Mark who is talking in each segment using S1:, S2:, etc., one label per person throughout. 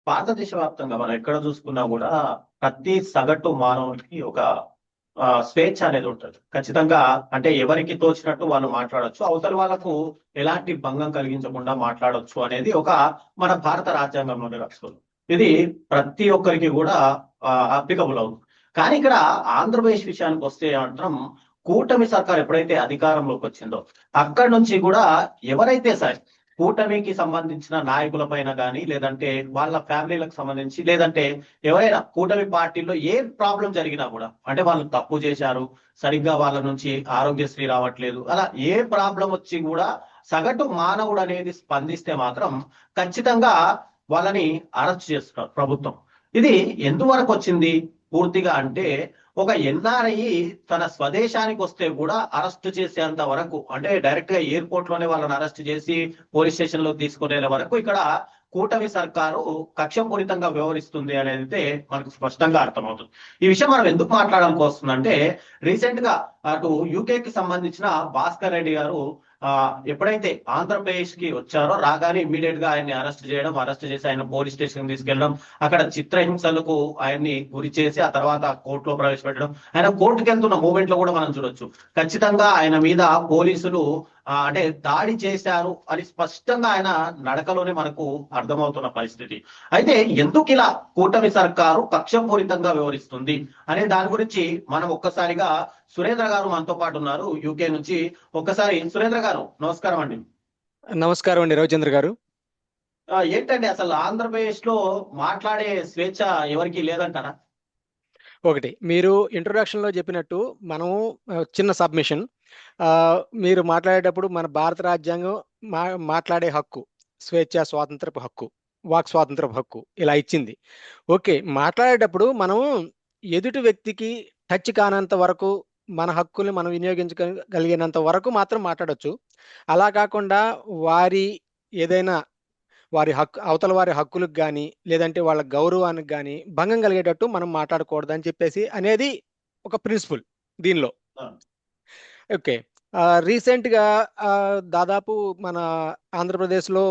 S1: భారతదేశ వ్యాప్తంగా మనం ఎక్కడ చూసుకున్నా కూడా ప్రతి సగటు మానవునికి ఒక స్వేచ్ఛ అనేది ఉంటుంది ఖచ్చితంగా. అంటే ఎవరికి తోచినట్టు వాళ్ళు మాట్లాడొచ్చు, అవతల వాళ్ళకు ఎలాంటి భంగం కలిగించకుండా మాట్లాడొచ్చు అనేది ఒక మన భారత రాజ్యాంగంలోనే రాస్తుంది. ఇది ప్రతి ఒక్కరికి కూడా అప్లికబుల్ అవుతుంది. కానీ ఇక్కడ ఆంధ్రప్రదేశ్ విషయానికి వస్తే మాత్రం కూటమి సర్కార్ ఎప్పుడైతే అధికారంలోకి వచ్చిందో అక్కడి నుంచి కూడా ఎవరైతే సరే కూటమికి సంబంధించిన నాయకుల పైన కానీ, లేదంటే వాళ్ళ ఫ్యామిలీలకు సంబంధించి, లేదంటే ఎవరైనా కూటమి పార్టీలో ఏ ప్రాబ్లం జరిగినా కూడా, అంటే వాళ్ళు తప్పు చేశారు, సరిగ్గా వాళ్ళ నుంచి ఆరోగ్యశ్రీ రావట్లేదు, అలా ఏ ప్రాబ్లం వచ్చి కూడా సగటు మానవుడు అనేది స్పందిస్తే మాత్రం ఖచ్చితంగా వాళ్ళని అరెస్ట్ చేస్తున్నారు ప్రభుత్వం. ఇది ఎందువరకు వచ్చింది పూర్తిగా అంటే, ఒక ఎన్ఆర్ఐ తన స్వదేశానికి వస్తే కూడా అరెస్ట్ చేసేంత వరకు, అంటే డైరెక్ట్ గా ఎయిర్పోర్ట్ లోనే వాళ్ళని అరెస్ట్ చేసి పోలీస్ స్టేషన్ లో తీసుకునే వరకు ఇక్కడ కూటమి సర్కారు కక్షపూరితంగా వ్యవహరిస్తుంది అనేది మనకు స్పష్టంగా అర్థమవుతుంది. ఈ విషయం మనం ఎందుకు మాట్లాడాల్సి వస్తుందంటే, రీసెంట్ గా అటు యూకేకి సంబంధించిన భాస్కర్ రెడ్డి గారు ఎప్పుడైతే ఆంధ్రప్రదేశ్ కి వచ్చారో రాగానే ఇమ్మీడియట్ గా ఆయన్ని అరెస్ట్ చేయడం, అరెస్ట్ చేసి ఆయన పోలీస్ స్టేషన్ తీసుకెళ్లడం, అక్కడ చిత్రహింసలకు ఆయన్ని గురి చేసి ఆ తర్వాత కోర్టులో ప్రవేశపెట్టడం, ఆయన కోర్టుకు వెళ్తున్న మూమెంట్ లో కూడా మనం చూడొచ్చు. ఖచ్చితంగా ఆయన మీద పోలీసులు అంటే దాడి చేశారు అని స్పష్టంగా ఆయన నడకలోనే మనకు అర్థమవుతున్న పరిస్థితి. అయితే ఎందుకు ఇలా కూటమి సర్కారు కక్షపూరితంగా వ్యవహరిస్తుంది అనే దాని గురించి మనం ఒక్కసారిగా సురేంద్ర గారు మనతో పాటు ఉన్నారు యూకే నుంచి. ఒక్కసారి సురేంద్ర గారు, నమస్కారం అండి.
S2: నమస్కారం అండి రవిచంద్ర గారు.
S1: ఏంటండి అసలు ఆంధ్రప్రదేశ్ లో మాట్లాడే స్వేచ్ఛ ఎవరికి లేదంటారా?
S2: ఒకటి, మీరు ఇంట్రొడక్షన్ లో చెప్పినట్టు మనము చిన్న సబ్మిషన్, మీరు మాట్లాడేటప్పుడు మన భారత రాజ్యాంగం మాట్లాడే హక్కు, స్వేచ్ఛ స్వాతంత్రపు హక్కు, వాక్ స్వాతంత్రపు హక్కు ఇలా ఇచ్చింది. ఓకే, మాట్లాడేటప్పుడు మనం ఎదుటి వ్యక్తికి టచ్ కానంత వరకు మన హక్కుల్ని మనం వినియోగించగలిగినంత వరకు మాత్రం మాట్లాడొచ్చు. అలా కాకుండా వారి ఏదైనా వారి హక్కు, అవతల వారి హక్కులకు కానీ లేదంటే వాళ్ళ గౌరవానికి కానీ భంగం కలిగేటట్టు మనం మాట్లాడకూడదు అని చెప్పేసి అనేది ఒక ప్రిన్సిపల్ దీనిలో. ఓకే, రీసెంట్గా దాదాపు మన ఆంధ్రప్రదేశ్లో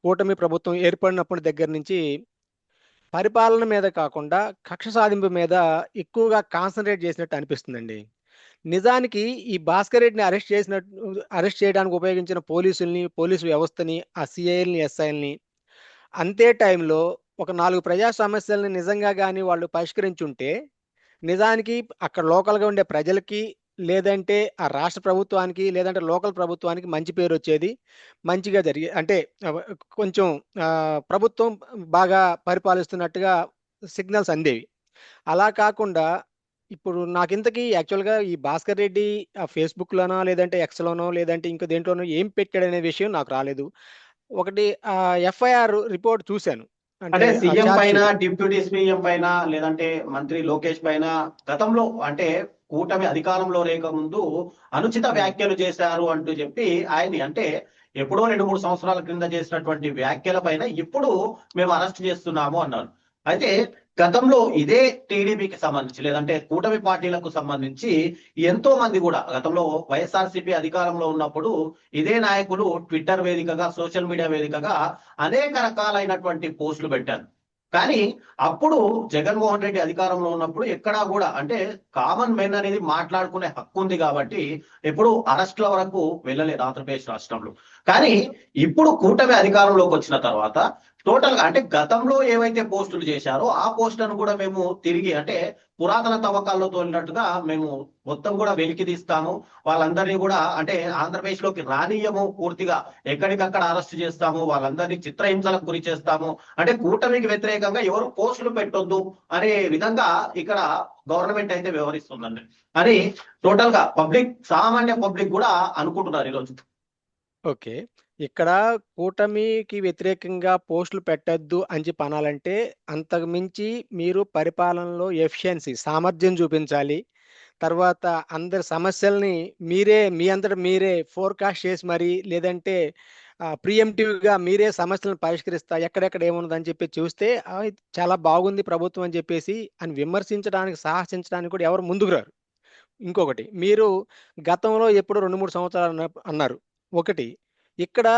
S2: కూటమి ప్రభుత్వం ఏర్పడినప్పటి దగ్గర నుంచి పరిపాలన మీద కాకుండా కక్ష సాధింపు మీద ఎక్కువగా కాన్సన్ట్రేట్ చేసినట్టు అనిపిస్తుందండి. నిజానికి ఈ భాస్కర్ రెడ్డిని అరెస్ట్ చేయడానికి ఉపయోగించిన పోలీసు వ్యవస్థని, ఆ సిఐల్ని, ఎస్ఐల్ని అంతే టైంలో ఒక 4 ప్రజా సమస్యల్ని నిజంగా కానీ వాళ్ళు పరిష్కరించుంటే నిజానికి అక్కడ లోకల్గా ఉండే ప్రజలకి, లేదంటే ఆ రాష్ట్ర ప్రభుత్వానికి, లేదంటే లోకల్ ప్రభుత్వానికి మంచి పేరు వచ్చేది, మంచిగా జరిగే అంటే కొంచెం ప్రభుత్వం బాగా పరిపాలిస్తున్నట్టుగా సిగ్నల్స్ అందేవి. అలా కాకుండా ఇప్పుడు నాకింతకీ యాక్చువల్గా ఈ భాస్కర్ రెడ్డి ఫేస్బుక్లోనో లేదంటే ఎక్స్లోనో లేదంటే ఇంకో దేంట్లోనో ఏం పెట్టాడనే విషయం నాకు రాలేదు. ఒకటి ఎఫ్ఐఆర్ రిపోర్ట్ చూశాను,
S1: అంటే సీఎం పైన, డిప్యూటీ సీఎం పైన, లేదంటే మంత్రి లోకేష్ పైన గతంలో అంటే కూటమి అధికారంలో లేక ముందు అనుచిత వ్యాఖ్యలు చేశారు అంటూ చెప్పి ఆయన్ని, అంటే ఎప్పుడో 2-3 సంవత్సరాల క్రింద చేసినటువంటి వ్యాఖ్యల పైన ఇప్పుడు మేము అరెస్ట్ చేస్తున్నాము అన్నారు. అయితే గతంలో ఇదే టీడీపీకి సంబంధించి, లేదంటే కూటమి పార్టీలకు సంబంధించి ఎంతో మంది కూడా గతంలో వైఎస్ఆర్సీపీ అధికారంలో ఉన్నప్పుడు ఇదే నాయకులు ట్విట్టర్ వేదికగా, సోషల్ మీడియా వేదికగా అనేక రకాలైనటువంటి పోస్టులు పెట్టారు. కానీ అప్పుడు జగన్మోహన్ రెడ్డి అధికారంలో ఉన్నప్పుడు ఎక్కడా కూడా, అంటే కామన్ మెన్ అనేది మాట్లాడుకునే హక్కు ఉంది కాబట్టి ఎప్పుడు అరెస్ట్ల వరకు వెళ్ళలేదు ఆంధ్రప్రదేశ్ రాష్ట్రంలో. కానీ ఇప్పుడు కూటమి అధికారంలోకి వచ్చిన తర్వాత టోటల్ గా, అంటే గతంలో ఏవైతే పోస్టులు చేశారో ఆ పోస్టులను కూడా మేము తిరిగి, అంటే పురాతన తవ్వకాల్లో తోలినట్టుగా మేము మొత్తం కూడా వెలికి తీస్తాము, వాళ్ళందరినీ కూడా అంటే ఆంధ్రప్రదేశ్ లోకి రానియము, పూర్తిగా ఎక్కడికక్కడ అరెస్ట్ చేస్తాము, వాళ్ళందరినీ చిత్రహింసలకు గురి చేస్తాము, అంటే కూటమికి వ్యతిరేకంగా ఎవరు పోస్టులు పెట్టొద్దు అనే విధంగా ఇక్కడ గవర్నమెంట్ అయితే వ్యవహరిస్తుందండి అని టోటల్ గా పబ్లిక్, సామాన్య పబ్లిక్ కూడా అనుకుంటున్నారు ఈరోజు.
S2: ఓకే, ఇక్కడ కూటమికి వ్యతిరేకంగా పోస్టులు పెట్టద్దు అని చెప్పి అనాలంటే అంతకు మించి మీరు పరిపాలనలో ఎఫిషియన్సీ, సామర్థ్యం చూపించాలి. తర్వాత అందరి సమస్యల్ని మీ అంతటా మీరే ఫోర్కాస్ట్ చేసి మరి, లేదంటే ప్రియంటివ్గా మీరే సమస్యలను పరిష్కరిస్తా, ఎక్కడెక్కడ ఏమున్నదని చెప్పి చూస్తే చాలా బాగుంది ప్రభుత్వం అని చెప్పేసి అని విమర్శించడానికి, సాహసించడానికి కూడా ఎవరు ముందుకు రారు. ఇంకొకటి, మీరు గతంలో ఎప్పుడు 2-3 సంవత్సరాలు అన్నారు. ఒకటి, ఇక్కడ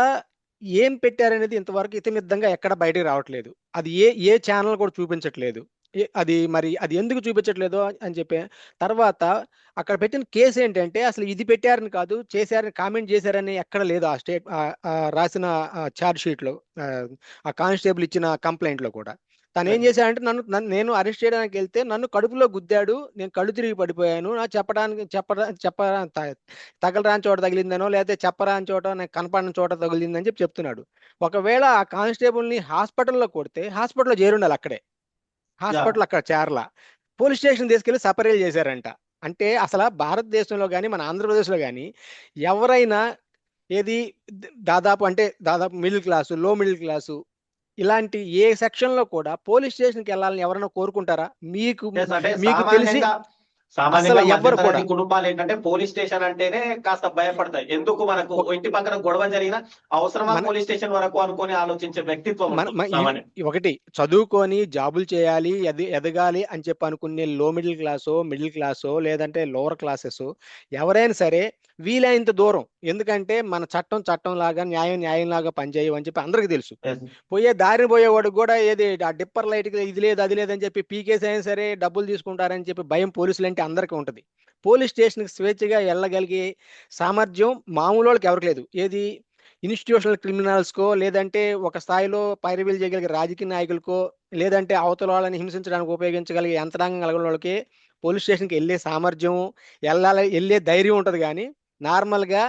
S2: ఏం పెట్టారనేది ఇంతవరకు ఇతిమిద్దంగా ఎక్కడ బయటకు రావట్లేదు. అది ఏ ఛానల్ కూడా చూపించట్లేదు. అది ఎందుకు చూపించట్లేదో అని చెప్పి తర్వాత అక్కడ పెట్టిన కేసు ఏంటంటే అసలు ఇది పెట్టారని కాదు, చేశారని కామెంట్ చేశారని ఎక్కడ లేదు ఆ రాసిన ఛార్జ్ షీట్లో, ఆ కానిస్టేబుల్ ఇచ్చిన కంప్లైంట్లో కూడా. తను ఏం చేశాడంటే నేను అరెస్ట్ చేయడానికి వెళ్తే నన్ను కడుపులో గుద్దాడు, నేను కళ్ళు తిరిగి పడిపోయాను, నా తగలరాని చోట తగిలిందనో లేకపోతే చెప్పరాని చోట నాకు కనపడిన చోట తగిలిందని చెప్తున్నాడు. ఒకవేళ ఆ కానిస్టేబుల్ని హాస్పిటల్లో కొడితే హాస్పిటల్లో చేరుండాలి అక్కడే,
S1: యా
S2: హాస్పిటల్ అక్కడ చేరలా, పోలీస్ స్టేషన్ తీసుకెళ్లి సపరేట్ చేశారంట. అంటే అసలు భారతదేశంలో కానీ మన ఆంధ్రప్రదేశ్లో కానీ ఎవరైనా ఏది దాదాపు మిడిల్ క్లాసు, లో మిడిల్ క్లాసు ఇలాంటి ఏ సెక్షన్ లో కూడా పోలీస్ స్టేషన్కి వెళ్ళాలని ఎవరైనా కోరుకుంటారా? మీకు
S1: అంటే
S2: మీకు తెలిసి
S1: సామాన్యంగా
S2: అసలు ఎవ్వరు కూడా
S1: మధ్యతరగతి కుటుంబాలు ఏంటంటే పోలీస్ స్టేషన్ అంటేనే కాస్త భయపడతాయి. ఎందుకు మనకు ఇంటి పక్కన గొడవ జరిగినా అవసరమా పోలీస్ స్టేషన్ వరకు అనుకొని ఆలోచించే వ్యక్తిత్వం ఉంటుంది సామాన్యం.
S2: ఒకటి చదువుకొని జాబులు చేయాలి, ఎదగాలి అని చెప్పి అనుకునే లో మిడిల్ క్లాసో లేదంటే లోవర్ క్లాసెస్ ఎవరైనా సరే వీలైనంత దూరం, ఎందుకంటే మన చట్టం లాగా న్యాయం లాగా పనిచేయవు అని చెప్పి అందరికీ తెలుసు. దారిని పోయేవాడికి కూడా ఆ డిప్పర్ లైట్ ఇది లేదు అది లేదని చెప్పి పీకేస్ అయినా సరే డబ్బులు తీసుకుంటారని చెప్పి భయం పోలీసులు అంటే అందరికీ ఉంటుంది. పోలీస్ స్టేషన్కి స్వేచ్ఛగా వెళ్ళగలిగే సామర్థ్యం మామూలు వాళ్ళకి ఎవరికి లేదు. ఇన్స్టిట్యూషనల్ క్రిమినల్స్కో లేదంటే ఒక స్థాయిలో పైరవీలు చేయగలిగే రాజకీయ నాయకులకో లేదంటే అవతల వాళ్ళని హింసించడానికి ఉపయోగించగలిగే యంత్రాంగం కలిగిన వాళ్ళకి పోలీస్ స్టేషన్కి వెళ్ళే సామర్థ్యం, వెళ్ళే ధైర్యం ఉంటుంది. కానీ నార్మల్గా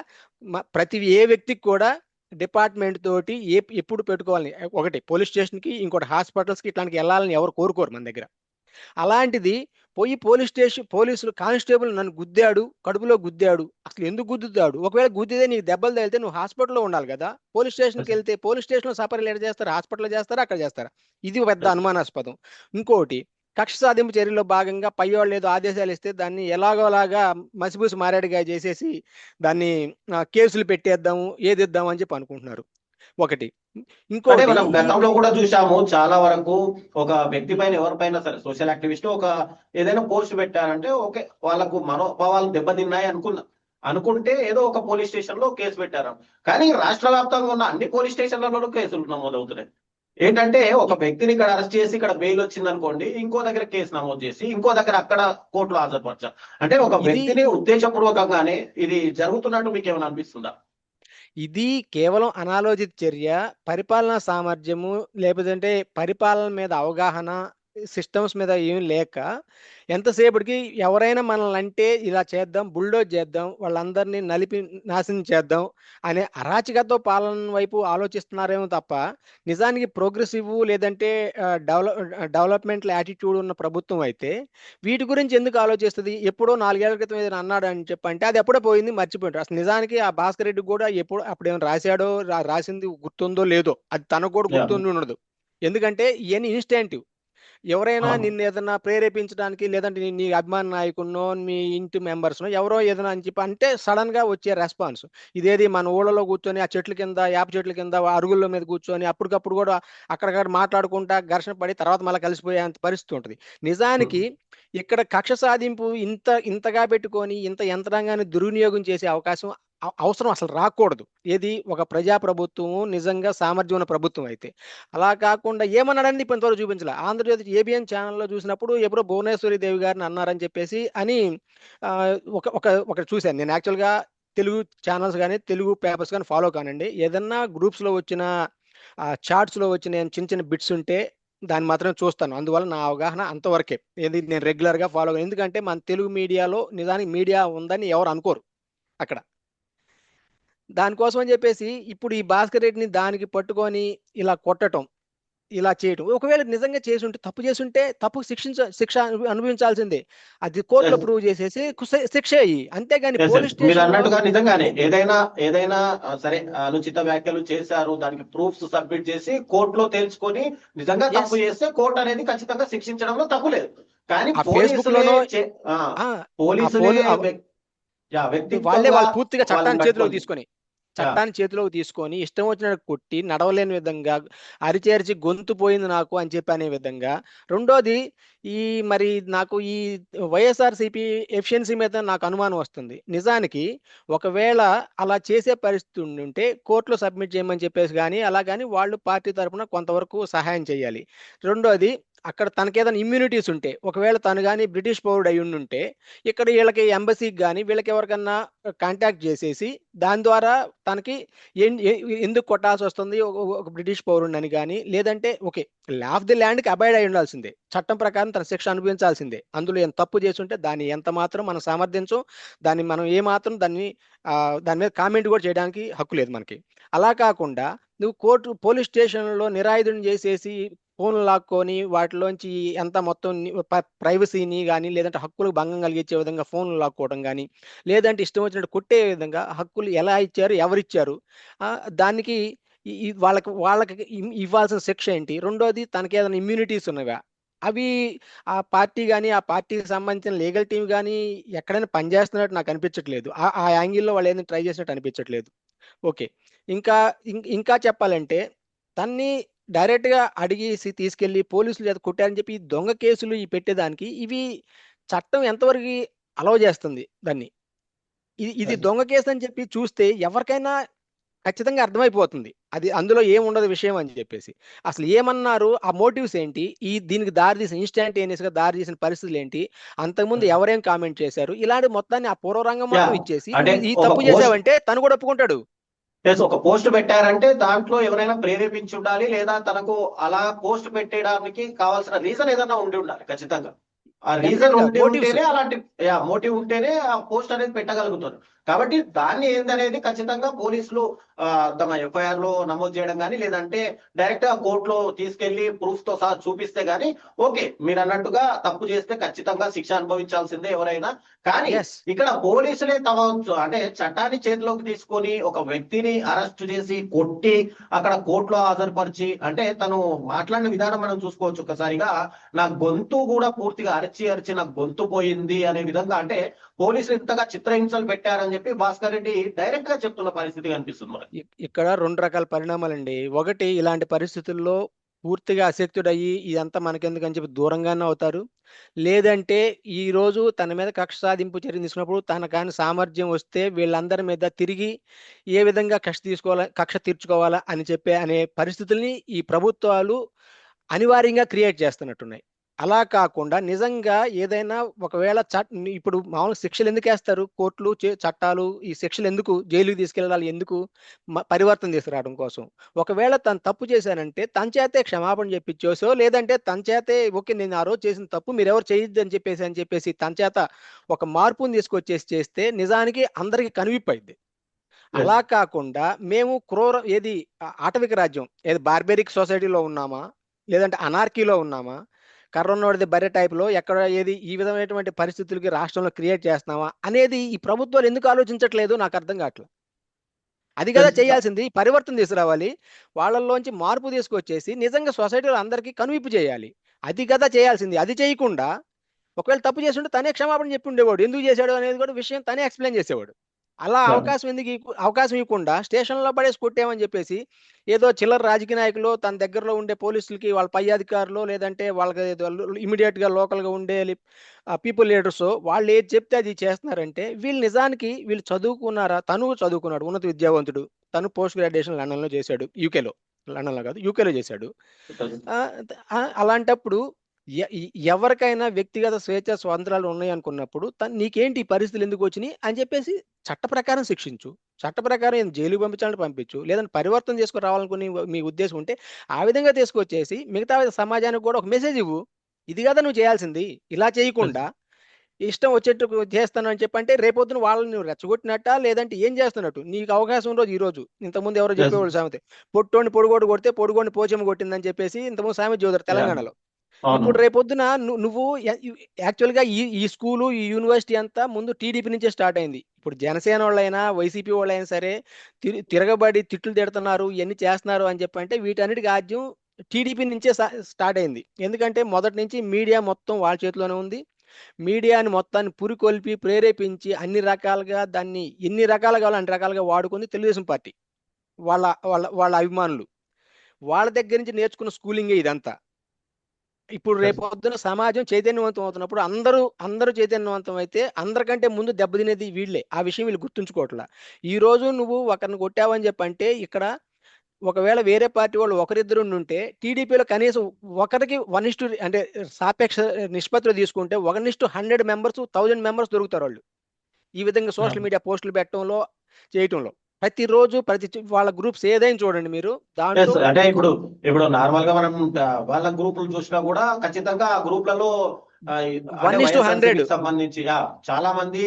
S2: ప్రతి ఏ వ్యక్తికి కూడా డిపార్ట్మెంట్ తోటి ఎప్పుడు పెట్టుకోవాలని, ఒకటి పోలీస్ స్టేషన్కి, ఇంకోటి హాస్పిటల్స్కి ఇట్లాంటికి వెళ్ళాలని ఎవరు కోరుకోరు మన దగ్గర. అలాంటిది పోయి పోలీసులు కానిస్టేబుల్ నన్ను గుద్దాడు, కడుపులో గుద్దాడు, అసలు ఎందుకు గుద్దుతాడు? ఒకవేళ గుద్దితే నీకు దెబ్బలు తగిలితే నువ్వు హాస్పిటల్లో ఉండాలి కదా. పోలీస్ స్టేషన్కి వెళ్తే పోలీస్ స్టేషన్లో సపరేట్ ఎక్కడ చేస్తారు, హాస్పిటల్లో చేస్తారా, అక్కడ చేస్తారా? ఇది పెద్ద అనుమానాస్పదం. ఇంకోటి కక్ష సాధింపు చర్యలో భాగంగా పై వాళ్ళు ఏదో ఆదేశాలు ఇస్తే దాన్ని ఎలాగోలాగా మసిబూసి మారేడుగా చేసేసి దాన్ని కేసులు పెట్టేద్దాము, ఏదిద్దాము అని చెప్పి అనుకుంటున్నారు. ఒకటి.
S1: అంటే
S2: ఇంకోటి
S1: మనం గతంలో కూడా చూసాము చాలా వరకు, ఒక వ్యక్తి పైన ఎవరిపైనా సరే సోషల్ యాక్టివిస్ట్ ఏదైనా పోస్ట్ పెట్టారంటే ఓకే, వాళ్ళకు మనోభావాలు దెబ్బతిన్నాయి అనుకుంటే ఏదో ఒక పోలీస్ స్టేషన్ లో కేసు పెట్టారు. కానీ రాష్ట్ర వ్యాప్తంగా ఉన్న అన్ని పోలీస్ స్టేషన్లలో కేసులు నమోదవుతున్నాయి. ఏంటంటే ఒక వ్యక్తిని ఇక్కడ అరెస్ట్ చేసి ఇక్కడ బెయిల్ వచ్చింది అనుకోండి, ఇంకో దగ్గర కేసు నమోదు చేసి ఇంకో దగ్గర అక్కడ కోర్టులో హాజరుపరచాలి. అంటే ఒక వ్యక్తిని ఉద్దేశపూర్వకంగానే ఇది జరుగుతున్నట్టు మీకు ఏమైనా అనిపిస్తుందా?
S2: ఇది కేవలం అనాలోచిత చర్య. పరిపాలనా సామర్థ్యము లేకపోతే పరిపాలన మీద అవగాహన, సిస్టమ్స్ మీద ఏం లేక ఎంతసేపటికి ఎవరైనా మనల్ని అంటే ఇలా చేద్దాం, బుల్డోజ్ చేద్దాం, వాళ్ళందరినీ నలిపి నాశనం చేద్దాం అనే అరాచకత్వ పాలన వైపు ఆలోచిస్తున్నారేమో తప్ప నిజానికి ప్రోగ్రెసివ్ లేదంటే డెవలప్మెంట్ యాటిట్యూడ్ ఉన్న ప్రభుత్వం అయితే వీటి గురించి ఎందుకు ఆలోచిస్తుంది? ఎప్పుడో 4 ఏళ్ల క్రితం ఏదైనా అన్నాడు అని చెప్పంటే అది ఎప్పుడో పోయింది, మర్చిపోయింటారు. అసలు నిజానికి ఆ భాస్కర్ రెడ్డి కూడా అప్పుడేమైనా రాశాడో రాసింది గుర్తుందో లేదో అది తనకు కూడా గుర్తుండి ఉండదు. ఎందుకంటే ఇవన్నీ ఇన్స్టాంటివ్. ఎవరైనా నిన్ను ఏదైనా ప్రేరేపించడానికి లేదంటే నీ అభిమాన నాయకున్నో మీ ఇంటి మెంబర్స్నో ఎవరో ఏదైనా అని చెప్పి అంటే సడన్ గా వచ్చే రెస్పాన్స్ ఇదేది. మన ఊళ్ళలో కూర్చొని ఆ చెట్ల కింద, యాప చెట్ల కింద, అరుగుల మీద కూర్చొని అప్పటికప్పుడు కూడా అక్కడక్కడ మాట్లాడుకుంటా ఘర్షణ పడి తర్వాత మళ్ళీ కలిసిపోయేంత పరిస్థితి ఉంటుంది. నిజానికి ఇక్కడ కక్ష సాధింపు ఇంతగా పెట్టుకొని ఇంత యంత్రాంగాన్ని దుర్వినియోగం చేసే అవసరం అసలు రాకూడదు. ఒక ప్రజాప్రభుత్వము నిజంగా సామర్థ్యం ఉన్న ప్రభుత్వం అయితే. అలా కాకుండా ఏమన్నాడని ఇంతవరకు చూపించాల. ఆంధ్రజ్యోతి ఏబిఎన్ ఛానల్లో చూసినప్పుడు ఎప్పుడో భువనేశ్వరి దేవి గారిని అన్నారని చెప్పేసి అని ఒక చూశాను నేను. యాక్చువల్గా తెలుగు ఛానల్స్ కానీ తెలుగు పేపర్స్ కానీ ఫాలో కానండి. ఏదన్నా గ్రూప్స్లో వచ్చిన చార్ట్స్లో వచ్చిన చిన్న బిట్స్ ఉంటే దాన్ని మాత్రం చూస్తాను. అందువల్ల నా అవగాహన అంతవరకే. నేను రెగ్యులర్గా ఫాలో, ఎందుకంటే మన తెలుగు మీడియాలో నిజానికి మీడియా ఉందని ఎవరు అనుకోరు అక్కడ. దానికోసం అని చెప్పేసి ఇప్పుడు ఈ భాస్కర్ రెడ్డిని దానికి పట్టుకొని ఇలా కొట్టడం, ఇలా చేయటం, ఒకవేళ నిజంగా చేసి ఉంటే, తప్పు చేసి ఉంటే తప్పు శిక్ష అనుభవించాల్సిందే. అది కోర్టులో ప్రూవ్ చేసేసి శిక్ష అయ్యి, అంతేగాని పోలీస్
S1: మీరు అన్నట్టుగా నిజంగానే ఏదైనా సరే అనుచిత వ్యాఖ్యలు చేశారు, దానికి ప్రూఫ్స్ సబ్మిట్ చేసి కోర్టులో తేల్చుకొని నిజంగా తప్పు చేస్తే కోర్టు అనేది ఖచ్చితంగా శిక్షించడంలో తప్పు లేదు. కానీ
S2: వాళ్ళే వాళ్ళు పూర్తిగా చట్టాన్ని చేతిలో తీసుకొని చట్టాన్ని చేతిలోకి తీసుకొని ఇష్టం వచ్చినట్టు కొట్టి నడవలేని విధంగా అరిచి గొంతు పోయింది నాకు అని చెప్పి అనే విధంగా. రెండోది, ఈ మరి నాకు ఈ వైఎస్ఆర్సీపీ ఎఫిషియన్సీ మీద నాకు అనుమానం వస్తుంది. నిజానికి ఒకవేళ అలా చేసే పరిస్థితి ఉంటే కోర్టులో సబ్మిట్ చేయమని చెప్పేసి కానీ అలా కానీ వాళ్ళు పార్టీ తరఫున కొంతవరకు సహాయం చేయాలి. రెండోది, అక్కడ తనకేదైనా ఇమ్యూనిటీస్ ఉంటే, ఒకవేళ తను కానీ బ్రిటిష్ పౌరుడు అయి ఉంటే ఇక్కడ వీళ్ళకి ఎంబసీకి కానీ వీళ్ళకి ఎవరికన్నా కాంటాక్ట్ చేసేసి దాని ద్వారా తనకి ఎందుకు కొట్టాల్సి వస్తుంది ఒక బ్రిటిష్ పౌరుడిని కానీ, లేదంటే ఓకే లా ఆఫ్ ది ల్యాండ్కి అబైడ్ అయి ఉండాల్సిందే, చట్టం ప్రకారం తన శిక్ష అనుభవించాల్సిందే. అందులో ఎంత తప్పు చేసి ఉంటే దాన్ని ఎంత మాత్రం మనం సమర్థించం, దాన్ని మనం ఏమాత్రం దాని మీద కామెంట్ కూడా చేయడానికి హక్కు లేదు మనకి. అలా కాకుండా నువ్వు పోలీస్ స్టేషన్లో నిరాయుధుని చేసేసి ఫోన్లు లాక్కొని వాటిలోంచి ఎంత మొత్తం ప్రైవసీని కానీ లేదంటే హక్కులకు భంగం కలిగించే విధంగా ఫోన్లు లాక్కోవడం కానీ, లేదంటే ఇష్టం వచ్చినట్టు కొట్టే విధంగా హక్కులు ఎలా ఇచ్చారు, ఎవరిచ్చారు, దానికి వాళ్ళకి ఇవ్వాల్సిన శిక్ష ఏంటి, రెండోది తనకి ఏదైనా ఇమ్యూనిటీస్ ఉన్నవా, అవి ఆ పార్టీ కానీ ఆ పార్టీకి సంబంధించిన లీగల్ టీం కానీ ఎక్కడైనా పనిచేస్తున్నట్టు నాకు అనిపించట్లేదు. ఆ యాంగిల్లో వాళ్ళు ఏదైనా ట్రై చేసినట్టు అనిపించట్లేదు. ఓకే, ఇంకా చెప్పాలంటే తన్ని డైరెక్ట్గా అడిగేసి తీసుకెళ్లి పోలీసులు చేత కొట్టారని చెప్పి దొంగ కేసులు పెట్టేదానికి ఇవి చట్టం ఎంతవరకు అలౌ చేస్తుంది దాన్ని? ఇది దొంగ కేసు అని చెప్పి చూస్తే ఎవరికైనా ఖచ్చితంగా అర్థమైపోతుంది అది అందులో ఏముండదు విషయం అని చెప్పేసి. అసలు ఏమన్నారు, ఆ మోటివ్స్ ఏంటి, దీనికి దారి తీసిన ఇన్స్టాంటేనియస్ గా దారి తీసిన పరిస్థితులు ఏంటి, అంతకుముందు ఎవరేం కామెంట్ చేశారు, ఇలాంటి మొత్తాన్ని ఆ పూర్వరంగం మొత్తం ఇచ్చేసి ఈ తప్పు చేసావంటే తను కూడా ఒప్పుకుంటాడు.
S1: ఒక పోస్ట్ పెట్టారంటే దాంట్లో ఎవరైనా ప్రేరేపించి ఉండాలి, లేదా తనకు అలా పోస్ట్ పెట్టడానికి కావాల్సిన రీజన్ ఏదైనా ఉండి ఉండాలి ఖచ్చితంగా. ఆ రీజన్ ఉంటేనే అలాంటి మోటివ్ ఉంటేనే ఆ పోస్ట్ అనేది పెట్టగలుగుతారు. కాబట్టి దాన్ని ఏందనేది ఖచ్చితంగా పోలీసులు తమ ఎఫ్ఐఆర్ లో నమోదు చేయడం కానీ, లేదంటే డైరెక్ట్ గా కోర్టులో తీసుకెళ్లి ప్రూఫ్ తో సహా చూపిస్తే గానీ ఓకే, మీరు అన్నట్టుగా తప్పు చేస్తే ఖచ్చితంగా శిక్ష అనుభవించాల్సిందే ఎవరైనా. కానీ ఇక్కడ పోలీసులే తమ అంటే చట్టాన్ని చేతిలోకి తీసుకొని ఒక వ్యక్తిని అరెస్ట్ చేసి కొట్టి అక్కడ కోర్టులో హాజరుపరిచి, అంటే తను మాట్లాడిన విధానం మనం చూసుకోవచ్చు ఒకసారిగా, నా గొంతు కూడా పూర్తిగా అరిచి నాకు గొంతు పోయింది అనే విధంగా, అంటే పోలీసులు ఇంతగా చిత్రహింసలు పెట్టారని చెప్పి భాస్కర్ రెడ్డి డైరెక్ట్ గా చెప్తున్న పరిస్థితి కనిపిస్తుంది మనకి.
S2: ఇక్కడ రెండు రకాల పరిణామాలండి. ఒకటి, ఇలాంటి పరిస్థితుల్లో పూర్తిగా అశక్తుడయ్యి ఇదంతా మనకెందుకని చెప్పి దూరంగానే అవుతారు. లేదంటే ఈ రోజు తన మీద కక్ష సాధింపు చర్య తీసుకున్నప్పుడు తన కానీ సామర్థ్యం వస్తే వీళ్ళందరి మీద తిరిగి ఏ విధంగా కక్ష తీర్చుకోవాలా అని అనే పరిస్థితుల్ని ఈ ప్రభుత్వాలు అనివార్యంగా క్రియేట్ చేస్తున్నట్టున్నాయి. అలా కాకుండా నిజంగా ఏదైనా ఒకవేళ ఇప్పుడు మామూలు శిక్షలు ఎందుకు వేస్తారు కోర్టులు, చట్టాలు, ఈ శిక్షలు ఎందుకు, జైలుకి తీసుకెళ్ళాలి ఎందుకు, పరివర్తన తీసుకురావడం కోసం. ఒకవేళ తను తప్పు చేశానంటే తన చేతే క్షమాపణ చెప్పించేసో, లేదంటే తన చేతే ఓకే నేను ఆ రోజు చేసిన తప్పు మీరెవరు చేయొద్దు అని చెప్పేసి తన చేత ఒక మార్పుని తీసుకొచ్చేసి చేస్తే నిజానికి అందరికి కనువిప్పైద్ది. అలా కాకుండా మేము ఆటవిక రాజ్యం, ఏది బార్బెరిక్ సొసైటీలో ఉన్నామా, లేదంటే అనార్కీలో ఉన్నామా, కర్రన్నోడిది బర్రె టైప్లో ఎక్కడ ఈ విధమైనటువంటి పరిస్థితులకి రాష్ట్రంలో క్రియేట్ చేస్తున్నావా అనేది ఈ ప్రభుత్వాలు ఎందుకు ఆలోచించట్లేదు నాకు అర్థం కావట్లేదు. అది కదా చేయాల్సింది, పరివర్తన తీసుకురావాలి, వాళ్ళల్లోంచి మార్పు తీసుకొచ్చేసి నిజంగా సొసైటీలో అందరికీ కనువిప్పు చేయాలి. అది కదా చేయాల్సింది. అది చేయకుండా ఒకవేళ తప్పు చేసి ఉంటే తనే క్షమాపణ చెప్పి ఉండేవాడు, ఎందుకు చేశాడు అనేది కూడా విషయం తనే ఎక్స్ప్లెయిన్ చేసేవాడు. అలా అవకాశం ఇవ్వకుండా స్టేషన్లో పడేసి కొట్టామని చెప్పేసి ఏదో చిల్లర రాజకీయ నాయకులు తన దగ్గరలో ఉండే పోలీసులకి వాళ్ళ పై అధికారులు, లేదంటే వాళ్ళకి ఇమీడియట్ గా లోకల్ గా ఉండే పీపుల్ లీడర్స్ వాళ్ళు ఏది చెప్తే అది చేస్తున్నారంటే నిజానికి వీళ్ళు చదువుకున్నారా? తను చదువుకున్నాడు, ఉన్నత విద్యావంతుడు, తను పోస్ట్ గ్రాడ్యుయేషన్ లండన్లో చేశాడు, లండన్లో కాదు యూకేలో చేశాడు. అలాంటప్పుడు ఎవరికైనా వ్యక్తిగత స్వేచ్ఛ స్వాతంత్రాలు ఉన్నాయి అనుకున్నప్పుడు నీకేంటి పరిస్థితులు ఎందుకు వచ్చినాయి అని చెప్పేసి చట్ట ప్రకారం శిక్షించు, చట్ట ప్రకారం జైలుకి పంపించాలని పంపించు, లేదంటే పరివర్తన చేసుకుని రావాలనుకుని మీ ఉద్దేశం ఉంటే ఆ విధంగా తీసుకొచ్చేసి మిగతా సమాజానికి కూడా ఒక మెసేజ్ ఇవ్వు. ఇది కదా నువ్వు చేయాల్సింది. ఇలా చేయకుండా ఇష్టం వచ్చేట్టు చేస్తాను అని చెప్పంటే రేపొద్దున వాళ్ళని నువ్వు రెచ్చగొట్టినట్ట, లేదంటే ఏం చేస్తున్నట్టు. నీకు అవకాశం రోజు ఈ రోజు, ఇంతకుముందు ఎవరో చెప్పేవాళ్ళు సామెత, పొట్టోని పొడుగోడు కొడితే పొడుగోని పోచమ్మ కొట్టిందని చెప్పేసి ఇంతకుముందు సామెత చదువుతారు తెలంగాణలో. ఇప్పుడు రేపొద్దున నువ్వు యాక్చువల్ గా ఈ స్కూలు, ఈ యూనివర్సిటీ అంతా ముందు టీడీపీ నుంచే స్టార్ట్ అయింది. ఇప్పుడు జనసేన వాళ్ళైనా వైసీపీ వాళ్ళైనా సరే తిరగబడి తిట్లు తిడుతున్నారు, ఇవన్నీ చేస్తున్నారు అని చెప్పంటే వీటన్నిటికి ఆద్యం టీడీపీ నుంచే స్టార్ట్ అయింది. ఎందుకంటే మొదటి నుంచి మీడియా మొత్తం వాళ్ళ చేతిలోనే ఉంది, మీడియాని మొత్తాన్ని పురికొల్పి ప్రేరేపించి అన్ని రకాలుగా దాన్ని ఎన్ని రకాలుగా కావాలో అన్ని రకాలుగా వాడుకుంది తెలుగుదేశం పార్టీ. వాళ్ళ వాళ్ళ వాళ్ళ అభిమానులు వాళ్ళ దగ్గర నుంచి నేర్చుకున్న స్కూలింగే ఇదంతా. ఇప్పుడు రేపు పొద్దున సమాజం చైతన్యవంతం అవుతున్నప్పుడు అందరూ చైతన్యవంతం అయితే అందరికంటే ముందు దెబ్బతినేది వీళ్ళే. ఆ విషయం వీళ్ళు గుర్తుంచుకోవట్లా. ఈ రోజు నువ్వు ఒకరిని కొట్టావని చెప్పంటే ఇక్కడ ఒకవేళ వేరే పార్టీ వాళ్ళు ఒకరిద్దరు ఉంటే టీడీపీలో కనీసం ఒకరికి 1:, అంటే సాపేక్ష నిష్పత్తిలో తీసుకుంటే 1:100 మెంబర్స్ 1000 మెంబర్స్ దొరుకుతారు వాళ్ళు. ఈ విధంగా సోషల్ మీడియా పోస్టులు పెట్టడంలో చేయటంలో ప్రతిరోజు వాళ్ళ గ్రూప్స్ ఏదైనా చూడండి మీరు దాంట్లో
S1: అంటే ఇప్పుడు నార్మల్ గా మనం వాళ్ళ గ్రూపులు చూసినా కూడా ఖచ్చితంగా ఆ గ్రూప్లలో అంటే
S2: 1:100
S1: వైఎస్ఆర్సీపీకి సంబంధించి చాలా మంది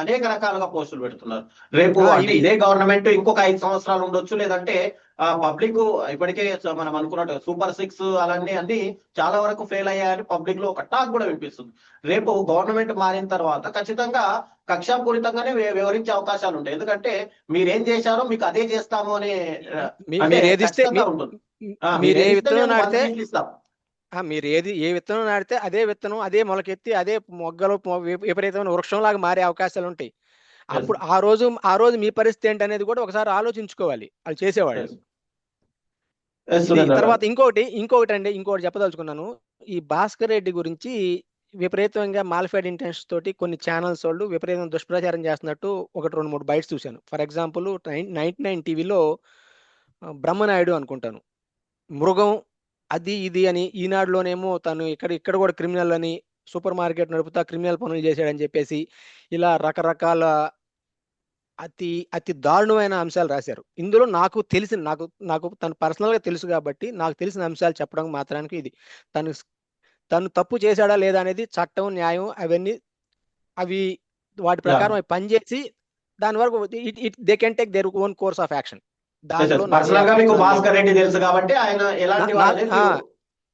S1: అనేక రకాలుగా పోస్టులు పెడుతున్నారు. రేపు అంటే ఇదే గవర్నమెంట్ ఇంకొక 5 సంవత్సరాలు ఉండొచ్చు, లేదంటే పబ్లిక్ ఇప్పటికే మనం అనుకున్నట్టు సూపర్ 6 అన్ని చాలా వరకు ఫెయిల్ అయ్యాయని పబ్లిక్ లో ఒక టాక్ కూడా వినిపిస్తుంది. రేపు గవర్నమెంట్ మారిన తర్వాత ఖచ్చితంగా కక్షాపూరితంగానే వివరించే అవకాశాలు ఉంటాయి. ఎందుకంటే మీరేం చేశారో మీకు అదే చేస్తాము అనే ఉంటుంది.
S2: మీరు ఏ విత్తనం నాటితే మీరు ఏ విత్తనం నాటితే అదే విత్తనం అదే మొలకెత్తి అదే మొగ్గలు విపరీతమైన వృక్షంలాగా మారే అవకాశాలు ఉంటాయి. అప్పుడు ఆ రోజు మీ పరిస్థితి ఏంటి అనేది కూడా ఒకసారి ఆలోచించుకోవాలి వాళ్ళు చేసేవాళ్ళు. తర్వాత ఇంకొకటి చెప్పదలుచుకున్నాను. ఈ భాస్కర్ రెడ్డి గురించి విపరీతంగా మాలిఫైడ్ ఇంటెన్షన్స్ తోటి కొన్ని ఛానల్స్ వాళ్ళు విపరీతంగా దుష్ప్రచారం చేస్తున్నట్టు 1-2-3 బైట్స్ చూశాను. ఫర్ ఎగ్జాంపుల్ 99 టీవీలో బ్రహ్మనాయుడు అనుకుంటాను మృగం అది ఇది అని, ఈనాడులోనేమో తను ఇక్కడ కూడా క్రిమినల్ అని, సూపర్ మార్కెట్ నడుపుతా క్రిమినల్ పనులు చేశాడని చెప్పేసి ఇలా రకరకాల అతి దారుణమైన అంశాలు రాశారు. ఇందులో నాకు తను పర్సనల్గా తెలుసు కాబట్టి నాకు తెలిసిన అంశాలు చెప్పడం మాత్రానికి ఇది తను తప్పు చేశాడా లేదా అనేది చట్టం న్యాయం అవి వాటి ప్రకారం అవి పనిచేసి దాని వరకు they can take their own course of action.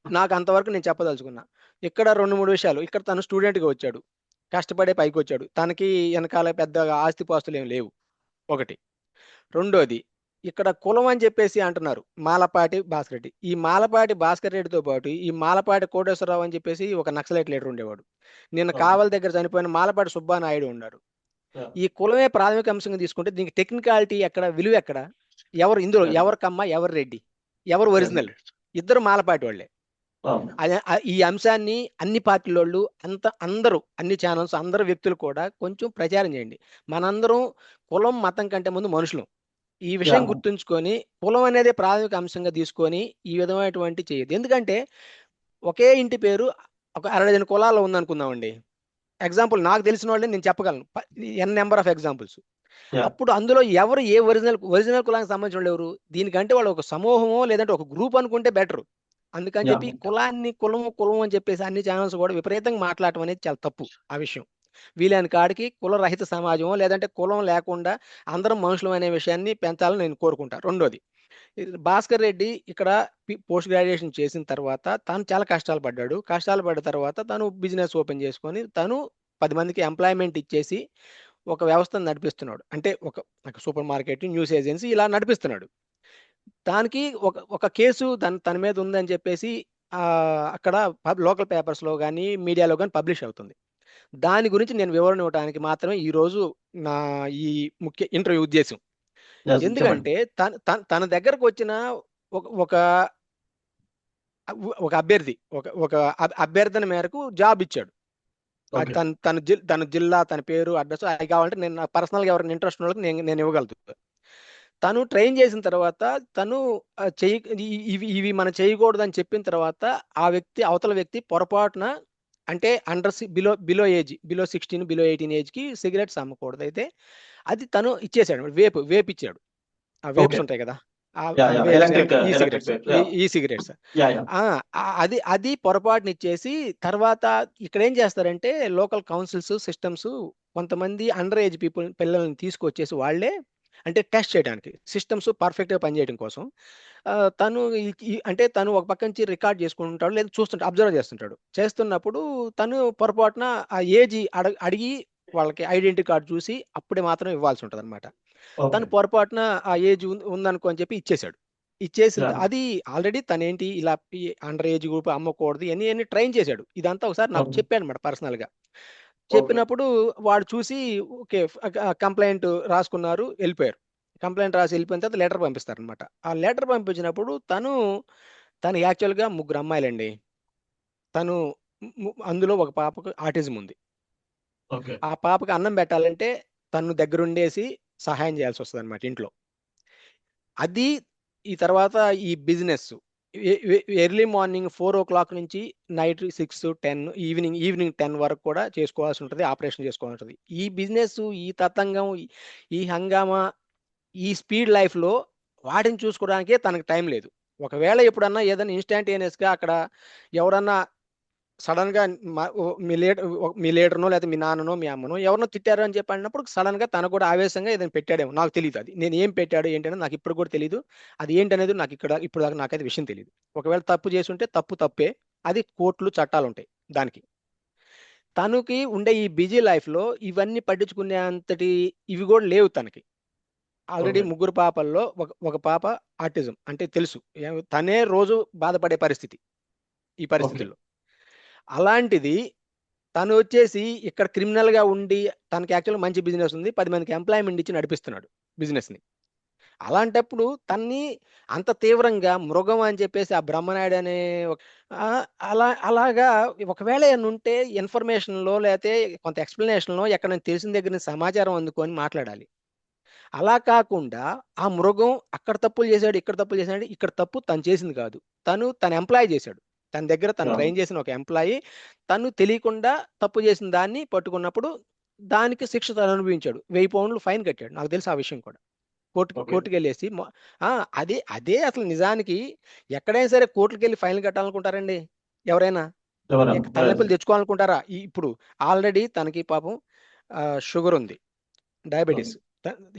S2: నాకు అంతవరకు నేను చెప్పదలుచుకున్నా. ఇక్కడ 2-3 విషయాలు. ఇక్కడ తను స్టూడెంట్గా వచ్చాడు, కష్టపడే పైకి వచ్చాడు, తనకి వెనకాల పెద్దగా ఆస్తిపాస్తులు ఏమి లేవు ఒకటి. రెండోది ఇక్కడ కులం అని చెప్పేసి అంటున్నారు మాలపాటి భాస్కర్ రెడ్డి. ఈ మాలపాటి భాస్కర్ రెడ్డితో పాటు ఈ మాలపాటి కోటేశ్వరరావు అని చెప్పేసి ఒక నక్సలైట్ లీడర్ ఉండేవాడు. నిన్న కావలి దగ్గర చనిపోయిన మాలపాటి సుబ్బానాయుడు ఉన్నారు. ఈ కులమే ప్రాథమిక అంశంగా తీసుకుంటే దీనికి టెక్నికాలిటీ ఎక్కడ, విలువ ఎక్కడ, ఇందులో ఎవరికమ్మ ఎవరు రెడ్డి ఎవరు ఒరిజినల్, ఇద్దరు మాలపాటి వాళ్ళే. ఈ అంశాన్ని అన్ని పార్టీలోళ్ళు అందరూ అన్ని ఛానల్స్ అందరు వ్యక్తులు కూడా కొంచెం ప్రచారం చేయండి. మనందరం కులం మతం కంటే ముందు మనుషులు. ఈ విషయం గుర్తుంచుకొని కులం అనేది ప్రాథమిక అంశంగా తీసుకొని ఈ విధమైనటువంటి చేయదు. ఎందుకంటే ఒకే ఇంటి పేరు ఒక 60 కులాల్లో ఉందనుకుందామండి. ఎగ్జాంపుల్ నాకు తెలిసిన వాళ్ళని నేను చెప్పగలను n నెంబర్ ఆఫ్ ఎగ్జాంపుల్స్. అప్పుడు అందులో ఎవరు ఏ ఒరిజినల్ కులానికి సంబంధించిన వాళ్ళు ఎవరు? దీనికంటే వాళ్ళు ఒక సమూహమో లేదంటే ఒక గ్రూప్ అనుకుంటే బెటర్. అందుకని చెప్పి కులం అని చెప్పేసి అన్ని ఛానల్స్ కూడా విపరీతంగా మాట్లాడటం అనేది చాలా తప్పు. ఆ విషయం వీలైన కాడికి కులరహిత సమాజమో లేదంటే కులం లేకుండా అందరం మనుషులు అనే విషయాన్ని పెంచాలని నేను కోరుకుంటా. రెండోది, భాస్కర్ రెడ్డి ఇక్కడ పోస్ట్ గ్రాడ్యుయేషన్ చేసిన తర్వాత తను చాలా కష్టాలు పడ్డ తర్వాత తను బిజినెస్ ఓపెన్ చేసుకొని తను 10 మందికి ఎంప్లాయ్మెంట్ ఇచ్చేసి ఒక వ్యవస్థను నడిపిస్తున్నాడు. అంటే ఒక సూపర్ మార్కెట్, న్యూస్ ఏజెన్సీ ఇలా నడిపిస్తున్నాడు. దానికి ఒక కేసు తన మీద ఉందని చెప్పేసి అక్కడ లోకల్ పేపర్స్లో కానీ మీడియాలో కానీ పబ్లిష్ అవుతుంది. దాని గురించి నేను వివరణ ఇవ్వడానికి మాత్రమే ఈరోజు నా ఈ ముఖ్య ఇంటర్వ్యూ ఉద్దేశం. ఎందుకంటే తన దగ్గరకు వచ్చిన ఒక అభ్యర్థి ఒక అభ్యర్థన మేరకు జాబ్ ఇచ్చాడు. తన జిల్లా, తన పేరు, అడ్రస్ అవి కావాలంటే నేను పర్సనల్గా ఎవరైనా ఇంట్రెస్ట్ ఉన్న వాళ్ళకి నేను ఇవ్వగలుగుతాను. తను ట్రైన్ చేసిన తర్వాత తను ఇవి మనం చేయకూడదు అని చెప్పిన తర్వాత అవతల వ్యక్తి పొరపాటున అంటే బిలో 16 బిలో 18 ఏజ్కి సిగరెట్స్ అమ్మకూడదు. అయితే అది తను ఇచ్చేసాడు, వేప్ ఇచ్చాడు. ఆ వేప్స్ ఉంటాయి కదా, ఈ సిగరెట్స్ అది పొరపాటున ఇచ్చేసి తర్వాత ఇక్కడ ఏం చేస్తారంటే లోకల్ కౌన్సిల్స్ సిస్టమ్స్ కొంతమంది అండర్ ఏజ్ పిల్లల్ని తీసుకొచ్చేసి వాళ్ళే అంటే టెస్ట్ చేయడానికి సిస్టమ్స్ పర్ఫెక్ట్గా పనిచేయడం కోసం తను ఒక పక్క నుంచి రికార్డ్ చేసుకుంటుంటాడు లేదా అబ్జర్వ్ చేస్తున్నప్పుడు తను పొరపాటున ఆ ఏజ్ అడిగి వాళ్ళకి ఐడెంటిటీ కార్డు చూసి అప్పుడే మాత్రం ఇవ్వాల్సి ఉంటుంది అనమాట. తను పొరపాటున ఆ ఏజ్ ఉందనుకో అని చెప్పి ఇచ్చేసాడు. ఇచ్చేసింది.
S1: Yeah.
S2: అది ఆల్రెడీ తనేంటి ఇలా అండర్ ఏజ్ గ్రూప్ అమ్మకూడదు ఇవన్నీ ట్రైన్ చేశాడు. ఇదంతా ఒకసారి నాకు
S1: Okay.
S2: చెప్పానమాట పర్సనల్‌గా.
S1: Okay.
S2: చెప్పినప్పుడు వాడు చూసి ఓకే. కంప్లెయింట్ రాసుకున్నారు, వెళ్ళిపోయారు. కంప్లెయింట్ రాసి వెళ్ళిపోయిన తర్వాత లెటర్ పంపిస్తారనమాట. ఆ లెటర్ పంపించినప్పుడు తను యాక్చువల్‌గా ముగ్గురు అమ్మాయిలండి. తను అందులో ఒక పాపకు ఆటిజం ఉంది.
S1: Okay.
S2: ఆ పాపకి అన్నం పెట్టాలంటే తను దగ్గరుండేసి సహాయం చేయాల్సి వస్తదనమాట ఇంట్లో. అది ఈ తర్వాత ఈ బిజినెస్ ఎర్లీ మార్నింగ్ 4:00 నుంచి నైట్ 6, 10 ఈవినింగ్ 10 వరకు కూడా చేసుకోవాల్సి ఉంటుంది. ఆపరేషన్ చేసుకోవాల్సి ఉంటుంది. ఈ బిజినెస్, ఈ తతంగం, ఈ హంగామా, ఈ స్పీడ్ లైఫ్‌లో వాడిని చూసుకోవడానికే తనకు టైం లేదు. ఒకవేళ ఎప్పుడన్నా ఏదైనా ఇన్‌స్టాంటేనియస్‌గా అక్కడ ఎవరన్నా సడన్‌గా మీ లీడర్‌నో లేకపోతే మీ నాన్ననో, మీ అమ్మనో ఎవరినో తిట్టారు అని చెప్పి అన్నప్పుడు సడన్‌గా తనకు కూడా ఆవేశంగా ఏదైనా పెట్టాడేమో. నాకు తెలీదు అది. నేను ఏం పెట్టాడు ఏంటనేది నాకు ఇప్పటికి కూడా తెలీదు. అది ఏంటనేది నాకు ఇప్పుడు దాకా నాకైతే విషయం తెలీదు. ఒకవేళ తప్పు చేసుంటే తప్పే. అది కోర్టులు, చట్టాలుంటాయి దానికి. తనకి ఉండే ఈ బిజీ లైఫ్‌లో ఇవన్నీ పట్టించుకునే అంతటి ఇవి కూడా లేవు తనకి. Already
S1: Okay.
S2: ముగ్గురు పాపల్లో ఒక పాప ఆటిజం అంటే తెలుసు. తనే రోజు బాధపడే పరిస్థితి ఈ
S1: Okay.
S2: పరిస్థితుల్లో. అలాంటిది తను వచ్చేసి ఇక్కడ క్రిమినల్‌గా ఉండి తనకి యాక్చువల్‌గా మంచి బిజినెస్ ఉంది. 10 మందికి ఎంప్లాయ్‌మెంట్ ఇచ్చి నడిపిస్తున్నాడు బిజినెస్‌ని. అలాంటప్పుడు తన్ని అంత తీవ్రంగా మృగం అని చెప్పేసి ఆ బ్రహ్మనాయుడు అనే అలాగా ఒకవేళ ఏమన్నా ఉంటే ఇన్ఫర్మేషన్‌లో లేతే కొంత ఎక్స్‌ప్లనేషన్‌లో ఎక్కడైనా తెలిసిన దగ్గర నుంచి సమాచారం అందుకొని మాట్లాడాలి. అలా కాకుండా ఆ మృగం అక్కడ తప్పులు చేశాడు, ఇక్కడ తప్పులు చేశాడు. ఇక్కడ తప్పు తను చేసింది కాదు. తన ఎంప్లాయ్ చేశాడు. తన దగ్గర తను
S1: Yeah.
S2: ట్రైన్ చేసిన ఒక ఎంప్లాయీ తను తెలియకుండా తప్పు చేసిన దాన్ని పట్టుకున్నప్పుడు దానికి శిక్ష తను అనుభవించాడు. 1000 పౌండ్లు ఫైన్ కట్టాడు. నాకు తెలుసు ఆ విషయం కూడా.
S1: Okay.
S2: కోర్టుకెళ్ళేసి అదే అసలు నిజానికి ఎక్కడైనా సరే కోర్టుకెళ్ళి ఫైన్‌లు కట్టాలనుకుంటారండి ఎవరైనా?
S1: ఎవరన్నా? Yes.
S2: తలనొప్పులు తెచ్చుకోవాలనుకుంటారా? ఇప్పుడు ఆల్రెడీ తనకి పాపం షుగర్ ఉంది. డయాబెటిస్.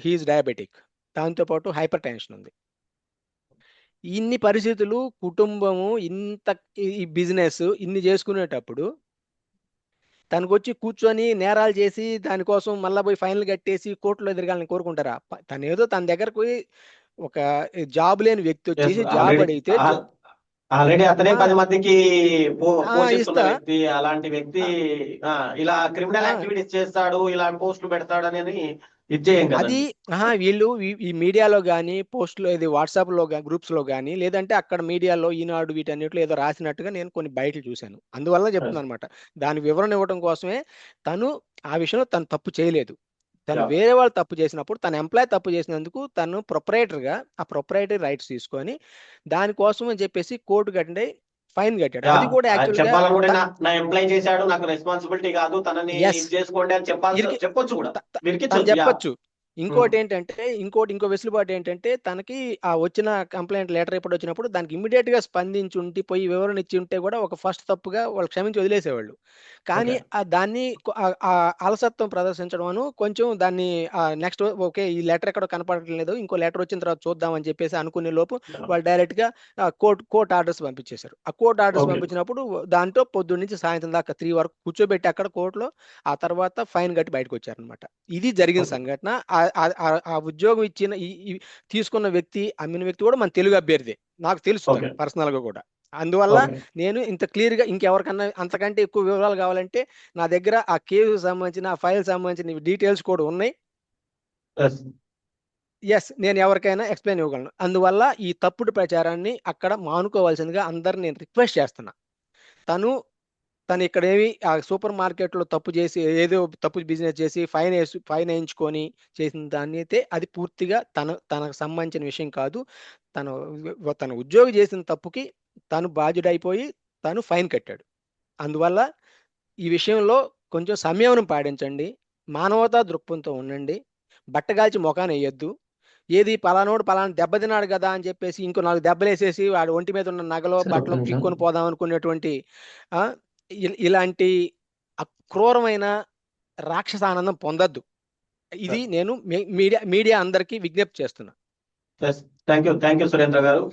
S2: He is diabetic. దాంతో పాటు హైపర్ టెన్షన్ ఉంది. ఇన్ని పరిస్థితులు కుటుంబము ఈ బిజినెస్ ఇన్ని చేసుకునేటప్పుడు తనకొచ్చి కూర్చొని నేరాలు చేసి దానికోసం మళ్ళా పోయి ఫైన్‌లు కట్టేసి కోర్టులో తిరగాలని కోరుకుంటారా? తనేదో తన దగ్గరకు ఒక జాబ్ లేని వ్యక్తి
S1: Yes.
S2: వచ్చేసి జాబ్ అడిగితే
S1: ఆల్రెడీ అతనే
S2: ఆ!
S1: 10 మందికి పోషిస్తున్న
S2: ఇస్తా.
S1: వ్యక్తి. అలాంటి వ్యక్తి
S2: ఆ!
S1: ఇలా క్రిమినల్
S2: ఆ!
S1: యాక్టివిటీస్ చేస్తాడు, ఇలా పోస్టులు పెడతాడనేది ఇది చేయం
S2: అది
S1: కదండి.
S2: వీళ్ళు ఈ మీడియాలో గాని, పోస్ట్‌లో ఇది వాట్సాప్‌లో గ్రూప్స్‌లో గాని, లేదంటే అక్కడ మీడియాలో ఈనాడు వీటన్నిటిలో ఏదో రాసినట్టుగా నేను కొన్ని బయటలు చూశాను. అందువల్ల
S1: Yes.
S2: చెప్తున్నానన్నమాట. దాని వివరణ ఇవ్వడం కోసమే తను ఆ విషయంలో తను తప్పు చేయలేదు. తను
S1: Yeah.
S2: వేరే వాళ్ళు తప్పు చేసినప్పుడు తన ఎంప్లాయ్ తప్పు చేసినందుకు తను ప్రొప్రైటర్‌గా ఆ ప్రొప్రైటరీ రైట్స్ తీసుకొని దానికోసం అని చెప్పేసి ఫైన్ కట్టాడు. అది కూడా యాక్చువల్‌గా
S1: చెప్పాలనుకుంటే
S2: త
S1: నా ఎంప్లాయ్ చేశాడు, నాకు రెస్పాన్సిబిలిటీ కాదు, తనని
S2: యెస్.
S1: ఇది చేసుకోండి అని చెప్పొచ్చు కూడా.
S2: త త తను
S1: విరికించొచ్చు.
S2: చెప్పొచ్చు. ఇంకో వెసులుబాటు ఏంటంటే తనకి ఆ వచ్చిన కంప్లెయింట్ లెటర్ ఎప్పుడొచ్చినప్పుడు దానికి ఇమ్మీడియేట్‌గా స్పందించుండి పోయి వివరణ ఇచ్చి ఉంటే కూడా ఒక ఫస్ట్ తప్పుగా వాళ్ళు క్షమించి వదిలేసేవాళ్ళు. కానీ
S1: ఓకే.
S2: దాన్ని అలసత్వం ప్రదర్శించడమను కొంచెం దాన్ని నెక్స్ట్ ఓకే. ఈ లెటర్ ఎక్కడో కనపడటం లేదు. ఇంకో లెటర్ వచ్చిన తర్వాత చూద్దాం అని చెప్పేసి అనుకునే లోపు వాళ్ళు డైరెక్ట్‌గా కోర్ట్ ఆర్డర్స్ పంపించేశారు. ఆ కోర్ట్ ఆర్డర్స్
S1: ఓకే.
S2: పంపించినప్పుడు దాంట్లో పొద్దున్న నుంచి సాయంత్రం దాకా 3 వరకు కూర్చోబెట్టి అక్కడ కోర్ట్‌లో ఆ తర్వాత ఫైన్ కట్టి బయటకొచ్చారనమాట. ఇది జరిగిన
S1: ఓకే.
S2: సంఘటన. ఆ ఉద్యోగం ఇచ్చిన ఈ తీసుకున్న వ్యక్తి, అమ్మిన వ్యక్తి కూడా మన తెలుగు అభ్యర్థే. నాకు తెలుసు
S1: ఓకే.
S2: తను పర్సనల్‌గా కూడా. అందువల్ల
S1: ఓకే.
S2: నేను ఇంత క్లియర్‌గా ఇంకెవరికన్నా అంతకంటే ఎక్కువ వివరాలు కావాలంటే నా దగ్గర ఆ కేస్‌కి సంబంధించిన, ఆ ఫైల్‌కి సంబంధించిన డీటెయిల్స్ కూడా ఉన్నాయి.
S1: Yes.
S2: నేను ఎవరికైనా ఎక్స్‌ప్లెయిన్ ఇవ్వగలను. అందువల్ల ఈ తప్పుడు ప్రచారాన్ని అక్కడ మానుకోవాల్సిందిగా అందరిని నేను రిక్వెస్ట్ చేస్తున్నా. తను తనిక్కడేమి సూపర్ మార్కెట్‌లో ఏదో తప్పు బిజినెస్ చేసి ఫైన్ ఏయించుకొని చేసిన దాన్నయితే అది పూర్తిగా తనకు సంబంధించిన విషయం కాదు. తను తన ఉద్యోగి చేసిన తప్పుకి తను బాధ్యుడైపోయి తను ఫైన్ కట్టాడు. అందువల్ల ఈ విషయంలో కొంచెం సంయమనం పాటించండి. మానవతా దృక్పథంతో ఉండండి. బట్టగాల్చి మొఖానెయ్యొద్దు. ఏది పలానోడు పలానా దెబ్బ తిన్నాడు గదా! అని చెప్పేసి ఇంకో 4 దెబ్బలేసేసి వాడి ఒంటి మీద ఉన్న నగలో,
S1: సరే ఒక్క
S2: బట్టలో
S1: నిమిషం.
S2: పీక్కొని పోదాం అనుకునేటువంటి ఆహ్, ఇలాంటి అక్రూరమైన రాక్షస ఆనందం పొందొద్దు. ఇది
S1: Yes.
S2: నేను మీడియా అందరికీ విజ్ఞప్తి చేస్తున్నా.
S1: Yes. థాంక్ యూ సురేంద్ర గారు.